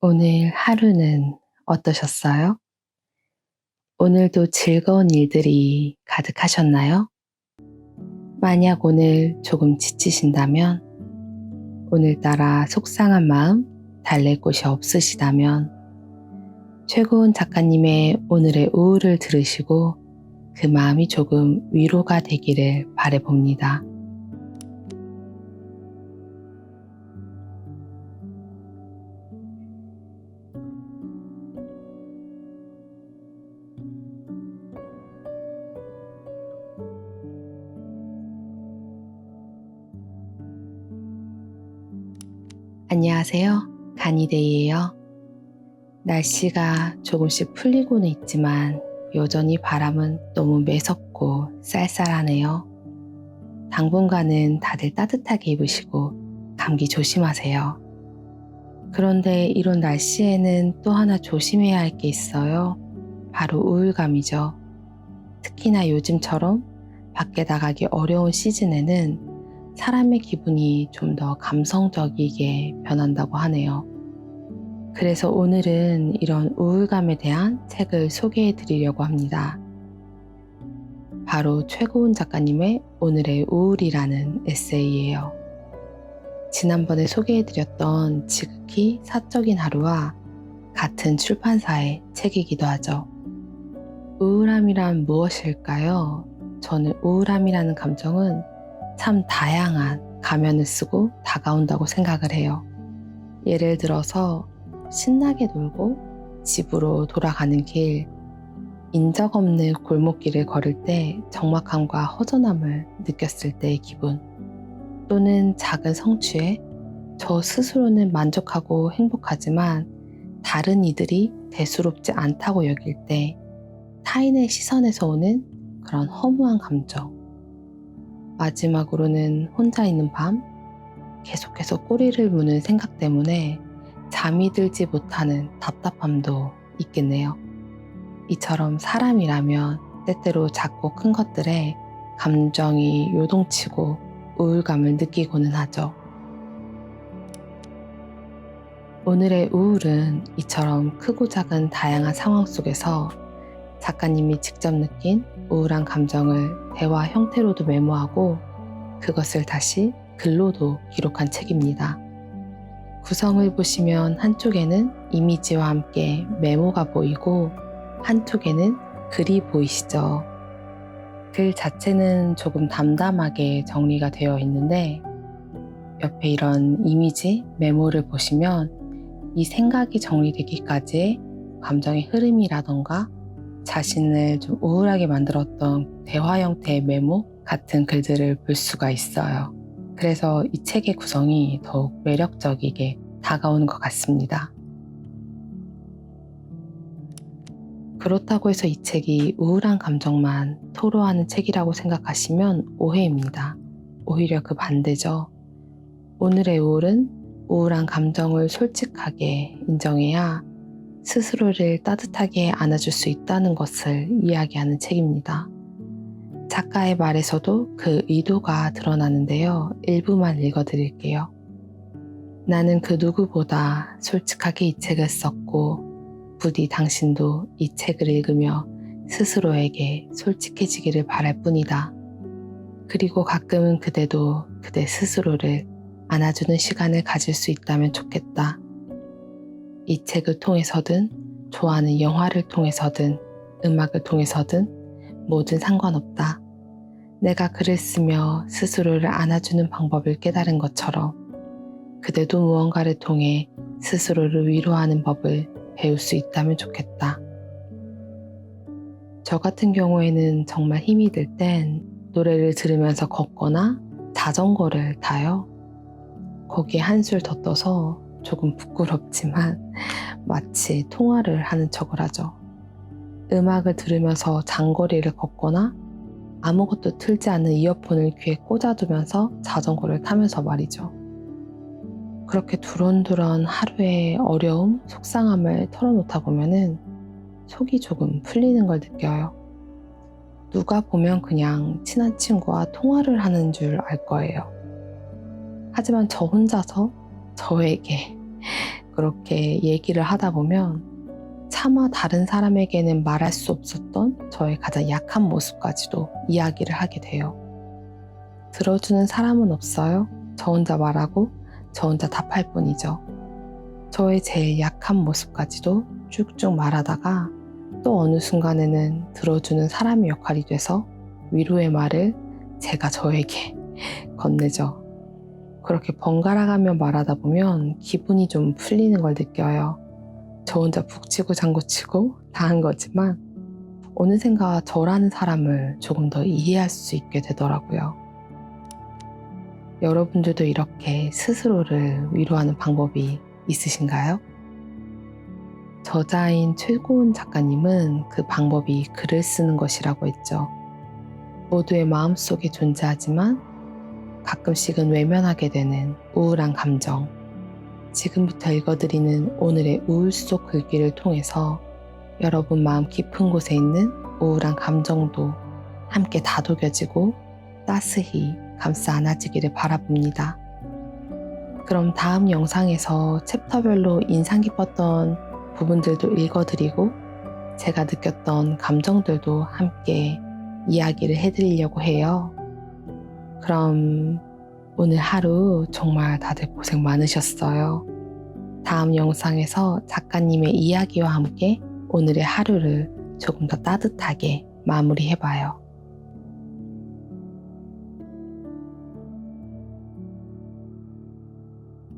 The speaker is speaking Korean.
오늘 하루는 어떠셨어요? 오늘도 즐거운 일들이 가득하셨나요? 만약 오늘 조금 지치신다면, 오늘따라 속상한 마음 달랠 곳이 없으시다면, 최고은 작가님의 오늘의 우울을 들으시고 그 마음이 조금 위로가 되기를 바라봅니다. 안녕하세요. 간이데이예요. 날씨가 조금씩 풀리고는 있지만 여전히 바람은 너무 매섭고 쌀쌀하네요. 당분간은 다들 따뜻하게 입으시고 감기 조심하세요. 그런데 이런 날씨에는 또 하나 조심해야 할 게 있어요. 바로 우울감이죠. 특히나 요즘처럼 밖에 나가기 어려운 시즌에는 사람의 기분이 좀 더 감성적이게 변한다고 하네요. 그래서 오늘은 이런 우울감에 대한 책을 소개해 드리려고 합니다. 바로 최고은 작가님의 오늘의 우울이라는 에세이예요. 지난번에 소개해 드렸던 지극히 사적인 하루와 같은 출판사의 책이기도 하죠. 우울함이란 무엇일까요? 저는 우울함이라는 감정은 참 다양한 가면을 쓰고 다가온다고 생각을 해요. 예를 들어서 신나게 놀고 집으로 돌아가는 길, 인적 없는 골목길을 걸을 때 적막함과 허전함을 느꼈을 때의 기분, 또는 작은 성취에 저 스스로는 만족하고 행복하지만 다른 이들이 대수롭지 않다고 여길 때 타인의 시선에서 오는 그런 허무한 감정, 마지막으로는 혼자 있는 밤, 계속해서 꼬리를 무는 생각 때문에 잠이 들지 못하는 답답함도 있겠네요. 이처럼 사람이라면 때때로 작고 큰 것들에 감정이 요동치고 우울감을 느끼고는 하죠. 오늘의 우울은 이처럼 크고 작은 다양한 상황 속에서 작가님이 직접 느낀 우울한 감정을 대화 형태로도 메모하고 그것을 다시 글로도 기록한 책입니다. 구성을 보시면 한쪽에는 이미지와 함께 메모가 보이고 한쪽에는 글이 보이시죠? 글 자체는 조금 담담하게 정리가 되어 있는데 옆에 이런 이미지, 메모를 보시면 이 생각이 정리되기까지의 감정의 흐름이라던가 자신을 좀 우울하게 만들었던 대화 형태의 메모 같은 글들을 볼 수가 있어요. 그래서 이 책의 구성이 더욱 매력적이게 다가오는 것 같습니다. 그렇다고 해서 이 책이 우울한 감정만 토로하는 책이라고 생각하시면 오해입니다. 오히려 그 반대죠. 오늘의 우울은 우울한 감정을 솔직하게 인정해야 스스로를 따뜻하게 안아줄 수 있다는 것을 이야기하는 책입니다. 작가의 말에서도 그 의도가 드러나는데요. 일부만 읽어드릴게요. 나는 그 누구보다 솔직하게 이 책을 썼고 부디 당신도 이 책을 읽으며 스스로에게 솔직해지기를 바랄 뿐이다. 그리고 가끔은 그대도 그대 스스로를 안아주는 시간을 가질 수 있다면 좋겠다. 이 책을 통해서든 좋아하는 영화를 통해서든 음악을 통해서든 뭐든 상관없다. 내가 글을 쓰며 스스로를 안아주는 방법을 깨달은 것처럼 그대도 무언가를 통해 스스로를 위로하는 법을 배울 수 있다면 좋겠다. 저 같은 경우에는 정말 힘이 들 땐 노래를 들으면서 걷거나 자전거를 타요. 거기에 한술 더 떠서 조금 부끄럽지만 마치 통화를 하는 척을 하죠. 음악을 들으면서 장거리를 걷거나 아무것도 틀지 않는 이어폰을 귀에 꽂아두면서 자전거를 타면서 말이죠. 그렇게 두런두런 하루의 어려움, 속상함을 털어놓다 보면은 속이 조금 풀리는 걸 느껴요. 누가 보면 그냥 친한 친구와 통화를 하는 줄 알 거예요. 하지만 저 혼자서 저에게 그렇게 얘기를 하다 보면 차마 다른 사람에게는 말할 수 없었던 저의 가장 약한 모습까지도 이야기를 하게 돼요. 들어주는 사람은 없어요. 저 혼자 말하고 저 혼자 답할 뿐이죠. 저의 제일 약한 모습까지도 쭉쭉 말하다가 또 어느 순간에는 들어주는 사람의 역할이 돼서 위로의 말을 제가 저에게 건네죠. 그렇게 번갈아가며 말하다 보면 기분이 좀 풀리는 걸 느껴요. 저 혼자 북치고 장구치고 다 한 거지만 어느샌가 저라는 사람을 조금 더 이해할 수 있게 되더라고요. 여러분들도 이렇게 스스로를 위로하는 방법이 있으신가요? 저자인 최고은 작가님은 그 방법이 글을 쓰는 것이라고 했죠. 모두의 마음속에 존재하지만 가끔씩은 외면하게 되는 우울한 감정. 지금부터 읽어드리는 오늘의 우울 속 글귀를 통해서 여러분 마음 깊은 곳에 있는 우울한 감정도 함께 다독여지고 따스히 감싸 안아지기를 바라봅니다. 그럼 다음 영상에서 챕터별로 인상 깊었던 부분들도 읽어드리고 제가 느꼈던 감정들도 함께 이야기를 해드리려고 해요. 그럼 오늘 하루 정말 다들 고생 많으셨어요. 다음 영상에서 작가님의 이야기와 함께 오늘의 하루를 조금 더 따뜻하게 마무리해봐요.